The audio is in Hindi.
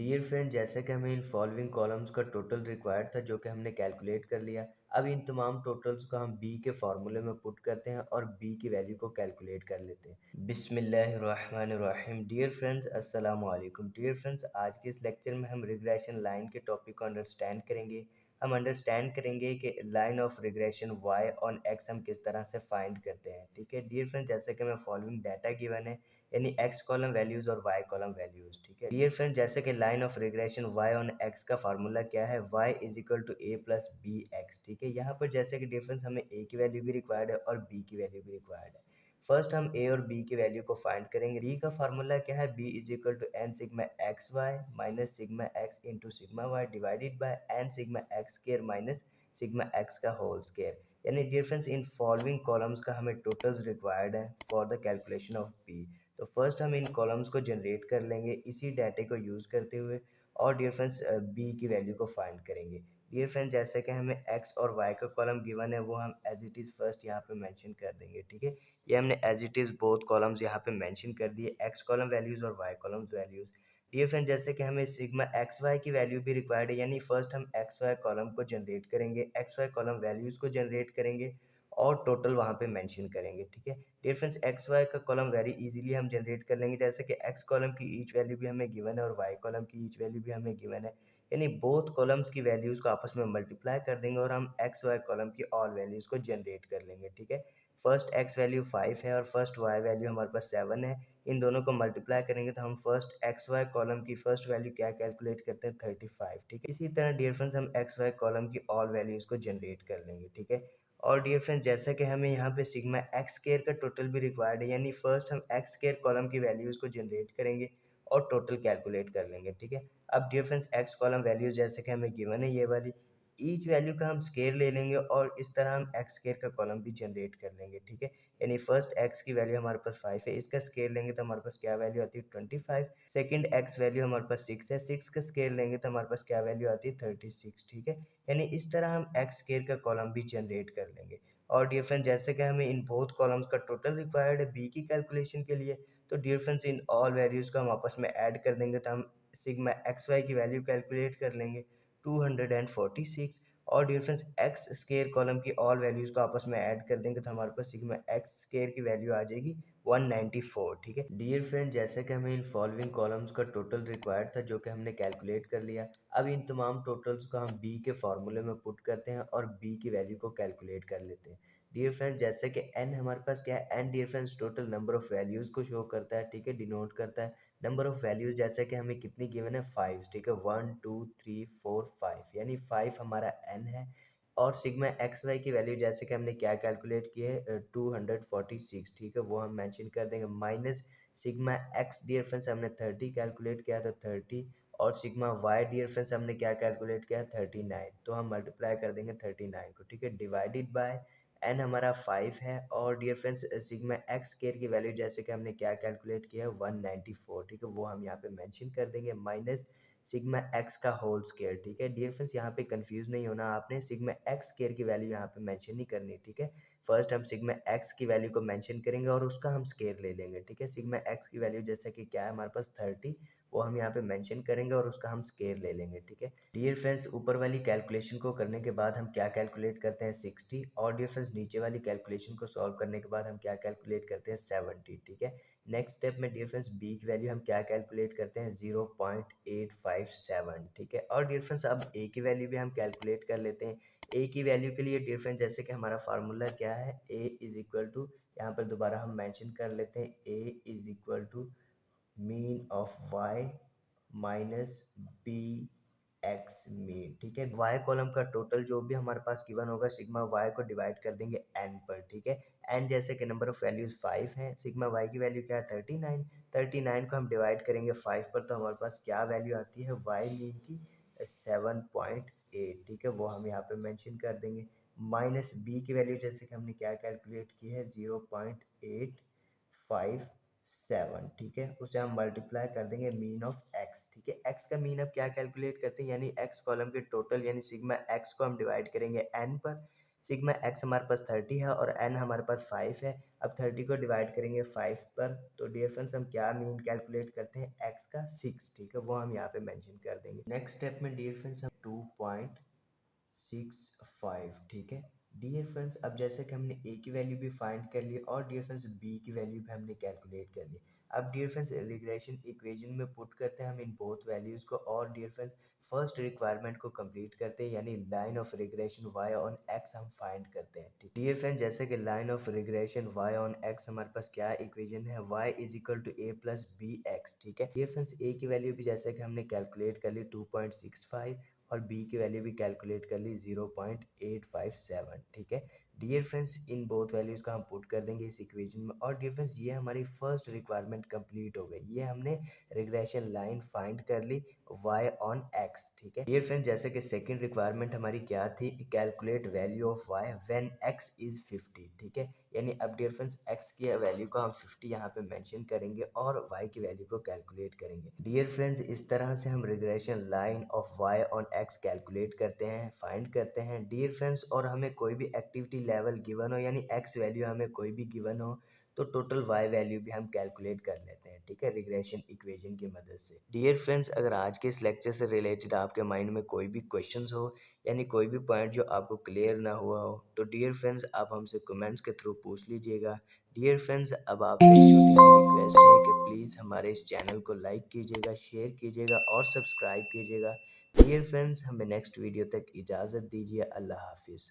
डियर फ्रेंड, जैसे कि हमें इन फॉलोइंग कॉलम्स का टोटल रिक्वायर्ड था जो कि हमने कैलकुलेट कर लिया। अब इन तमाम टोटल्स को हम बी के फार्मूले में पुट करते हैं और बी की वैल्यू को कैलकुलेट कर लेते हैं। बिस्मिल्लाहिर्रहमानिर्रहीम। डियर फ्रेंड्स, अस्सलाम वालेकुम। डियर फ्रेंड्स, आज के इस लेक्चर में हम रिग्रेशन लाइन के टॉपिक को अंडरस्टैंड करेंगे। हम अंडरस्टैंड करेंगे कि line of regression y on x हम किस तरह से फाइंड करते हैं। ठीक है डियर फ्रेंड्स, जैसे कि हमें फॉलोइंग डाटा गिवन है, यानी एक्स कॉलम वैल्यूज और वाई कॉलम वैल्यूज। ठीक है डियर फ्रेंड, जैसे कि line of regression y on x का फार्मूला क्या है, y is equal to a plus b x. ठीक है, यहाँ पर जैसे कि डिफरेंस हमें ए की वैल्यू भी रिक्वायर्ड है और बी की वैल्यू भी रिक्वायर्ड है। फर्स्ट हम ए और बी की वैल्यू को फाइंड करेंगे। बी का फार्मूला क्या है, b is equal to n sigma x y minus sigma x into sigma y divided by n sigma x square minus sigma x का होल स्केयर। यानी डिफरेंस इन फॉलोइंग कॉलम्स का हमें टोटल्स रिक्वायर्ड है for the calculation of b. तो फर्स्ट हम इन कॉलम्स को जनरेट कर लेंगे इसी डाटे को यूज़ करते हुए और डियर फ्रेंड्स बी की वैल्यू को फाइंड करेंगे। डियर फ्रेंड्स, जैसे कि हमें एक्स और वाई का कॉलम गिवन है वो हम एज इट इज़ फर्स्ट यहाँ पे मेंशन कर देंगे। ठीक है, ये हमने as it is both columns यहाँ पे मेंशन कर दिए, एक्स कॉलम वैल्यूज़ और y columns values. Dear friends, जैसे कि हमें सिग्मा एक्स वाई की वैल्यू भी रिक्वायर्ड है, यानी फर्स्ट हम एक्स वाई कॉलम को जनरेट करेंगे, एक्स वाई कॉलम वैल्यूज़ को जनरेट करेंगे और टोटल वहाँ पे मेंशन करेंगे। ठीक है डियर फ्रेंड्स, एक्स वाई का कॉलम वेरी इजीली हम जनरेट कर लेंगे, जैसे कि एक्स कॉलम की ईच वैल्यू भी हमें गिवन है और वाई कॉलम की ईच वैल्यू भी हमें गिवन है, यानी बोथ कॉलम्स की वैल्यूज़ को आपस में मल्टीप्लाई कर देंगे और हम एक्स वाई कॉलम की ऑल वैल्यूज़ को जनरेट कर लेंगे। ठीक है, फर्स्ट एक्स वैल्यू 5 है और फर्स्ट वाई वैल्यू हमारे पास 7 है। इन दोनों को मल्टीप्लाई करेंगे तो हम फर्स्ट एक्स वाई कॉलम की फर्स्ट वैल्यू क्या कैलकुलेट करते हैं, 35। ठीक है, इसी तरह डियर फ्रेंड्स हम एक्स वाई कॉलम की ऑल वैल्यूज़ को जनरेट कर लेंगे। ठीक है, और डियर फ्रेंड्स, जैसा कि हमें यहाँ पे सिग्मा एक्स स्केयर का टोटल भी रिक्वायर्ड है, यानी फर्स्ट हम एक्स स्केयर कॉलम की वैल्यूज़ को जनरेट करेंगे और टोटल कैलकुलेट कर लेंगे। ठीक है, अब dear friends, x column values जैसे कि हमें गिवन है ये वाली, ईच वैल्यू का हम स्केयर ले लेंगे और इस तरह हम एक्स स्केयर का कॉलम भी जनरेट कर लेंगे। ठीक है, यानी फर्स्ट एक्स की वैल्यू हमारे पास 5 है, इसका स्केयर लेंगे तो हमारे पास क्या वैल्यू आती है, 25। सेकंड एक्स वैल्यू हमारे पास 6 है, 6 का स्केयर लेंगे तो हमारे पास क्या वैल्यू आती है, 36। ठीक है, यानी इस तरह हम एक्स स्केयर का कॉलम भी जनरेट कर लेंगे। और डियर फ्रेंड्स, जैसे कि हमें इन बोथ कॉलम्स का टोटल रिक्वायर्ड है बी की कैलकुलेशन के लिए, तो डियर फ्रेंड्स इन ऑल वैल्यूज़ को हम आपस में ऐड कर देंगे तो हम सिग्मा एक्स वाई की वैल्यू कैलकुलेट कर लेंगे 246। और dear friends, x square column की ऑल वैल्यूज़ को आपस में ऐड कर देंगे तो हमारे पास सिग्मा एक्स स्केयर की वैल्यू आ जाएगी 194। ठीक है डियर फ्रेंड, जैसे कि हमें इन फॉलोइंग कॉलम्स का टोटल रिक्वायर्ड था जो कि हमने कैलकुलेट कर लिया। अब इन तमाम टोटल्स को हम बी के फार्मूले में पुट करते हैं और बी की वैल्यू को कैलकुलेट कर लेते हैं। डियर फ्रेंड्स, जैसे कि एन हमारे पास क्या है, n dear friends total number of values को शो करता है। ठीक है, डिनोट करता है नंबर ऑफ वैल्यूज़, जैसे कि हमें कितनी गिवन है, 5। ठीक है, 1 2 3 4 5, यानी 5 हमारा एन है। और सिग्मा एक्स वाई की वैल्यू जैसे कि हमने क्या कैलकुलेट की है, 246। ठीक है, वो हम मेंशन कर देंगे minus sigma x dear friends हमने 30 कैलकुलेट किया था, 30। और सिग्मा वाई डियर फ्रेंड्स हमने क्या कैलकुलेट किया है, 39। तो हम मल्टीप्लाई कर देंगे 39 को। ठीक है, डिवाइडेड बाय एन हमारा 5 है और dear friends sigma x square की वैल्यू जैसे कि हमने क्या कैलकुलेट किया है, 194। ठीक है, वो हम यहाँ पे मेंशन कर देंगे माइनस सिग्मा एक्स का होल स्केयर। ठीक है डियर फ्रेंड्स, यहाँ पे कंफ्यूज नहीं होना आपने, सिग्मा एक्स स्केयर की वैल्यू यहाँ पे मेंशन नहीं करनी। ठीक है, फर्स्ट हम सिग्मा एक्स की वैल्यू को मेंशन करेंगे और उसका हम स्केयर ले लेंगे। ठीक है, सिग्मा एक्स की वैल्यू जैसे कि क्या है हमारे पास 30, वो हम यहाँ पे मेंशन करेंगे और उसका हम स्केयर ले लेंगे। ठीक है डियर फ्रेंड्स, ऊपर वाली कैलकुलेशन को करने के बाद हम क्या कैलकुलेट करते हैं, 60। और डियर फ्रेंड्स, नीचे वाली कैलकुलेशन को सॉल्व करने के बाद हम क्या कैलकुलेट करते हैं, 70। ठीक है, नेक्स्ट स्टेप में डियर फ्रेंड्स बी की वैल्यू हम क्या कैलकुलेट करते हैं, 0.857। ठीक है, और डियर फ्रेंड्स अब ए की वैल्यू भी हम कैलकुलेट कर लेते हैं। ए की वैल्यू के लिए डियर फ्रेंड्स जैसे कि हमारा फार्मूला क्या है, ए इज इक्वल टू, यहाँ पर दोबारा हम मेंशन कर लेते हैं, A is equal to mean of Y minus B X mean. ठीक है, वाई कॉलम का टोटल जो भी हमारे पास गिवन होगा, सिग्मा वाई को डिवाइड कर देंगे एन पर। ठीक है, एन जैसे कि नंबर ऑफ वैल्यूज 5 हैं, सिग्मा वाई की वैल्यू क्या है, 39। 39 को हम डिवाइड करेंगे 5 पर तो हमारे पास क्या वैल्यू आती है, वाई मीन की 7.8। ठीक है, वो हम यहाँ पे मेंशन कर देंगे माइनस बी की वैल्यू जैसे कि हमने क्या कैलकुलेट की है, 0.857। ठीक है, उसे हम मल्टीप्लाई कर देंगे मीन ऑफ एक्स। ठीक है, एक्स का मीन अब क्या कैलकुलेट करते हैं, यानी एक्स कॉलम के टोटल यानी सिग्मा एक्स को हम डिवाइड करेंगे एन पर, सिग्मा एक्स हमारे पास 30 है और एन हमारे पास 5 है। अब 30 को डिवाइड करेंगे 5 पर, तो डियर फ्रेंड्स हम क्या मीन कैलकुलेट करते हैं, एक्स का 6, ठीक है, वो हम यहाँ पे मेंशन कर देंगे। नेक्स्ट स्टेप में डियर फ्रेंड्स हम 2.65, ठीक है। डियर फ्रेंड्स अब जैसे कि हमने ए की वैल्यू भी फाइंड कर ली और डियर फ्रेंड्स बी की वैल्यू भी हमने कैलकुलेट कर ली। अब डियर फ्रेंड्स रिग्रेशन इक्वेशन में पुट करते हैं हम इन बोथ वैल्यूज को और डियर फ्रेंड्स फर्स्ट रिक्वायरमेंट को कंप्लीट करते हैं, यानी line of regression y on x हम फाइंड करते हैं, ठीक। डियर फ्रेंड्स जैसे कि line of regression y on x हमारे पास क्या इक्वेशन है, y is equal to a plus b x, ठीक है। डियर फ्रेंड्स a की वैल्यू भी जैसे कि हमने कैलकुलेट कर ली 2.65 और b की वैल्यू भी कैलकुलेट कर ली 0.857, ठीक है। डियर फ्रेंड्स इन बोथ वैल्यूज का हम पुट कर देंगे इस इक्वेशन में और डियर फ्रेंड्स ये हमारी फर्स्ट रिक्वायरमेंट कंप्लीट हो गई, ये हमने रिग्रेशन लाइन फाइंड कर ली y ऑन x, ठीक है। डियर फ्रेंड्स जैसे कि सेकंड रिक्वायरमेंट हमारी क्या थी, calculate value of y when x is 50, ठीक है। यानी अब डियर फ्रेंड्स x की वैल्यू को हम 50 यहाँ पे मेंशन करेंगे और y की वैल्यू को कैलकुलेट करेंगे। डियर फ्रेंड्स इस तरह से हम regression line of y on x calculate करते हैं, फाइंड करते हैं डियर फ्रेंड्स। और हमें कोई भी एक्टिविटी लेवल गिवन हो, यानी x वैल्यू हमें कोई भी गिवन हो, तो टोटल y वैल्यू भी हम कैलकुलेट कर लेते हैं, ठीक है, रिग्रेशन इक्वेशन की मदद से। डियर फ्रेंड्स अगर आज के इस लेक्चर से रिलेटेड आपके माइंड में कोई भी क्वेश्चंस हो, यानी कोई भी पॉइंट जो आपको क्लियर ना हुआ हो, तो डियर फ्रेंड्स आप हमसे कमेंट्स के थ्रू पूछ लीजिएगा। डियर फ्रेंड्स अब आपसे एक छोटी सी रिक्वेस्ट है कि प्लीज़ हमारे इस चैनल को लाइक कीजिएगा, शेयर कीजिएगा और सब्सक्राइब कीजिएगा। डियर फ्रेंड्स हमें नेक्स्ट वीडियो तक इजाज़त दीजिए। अल्लाह हाफिज़।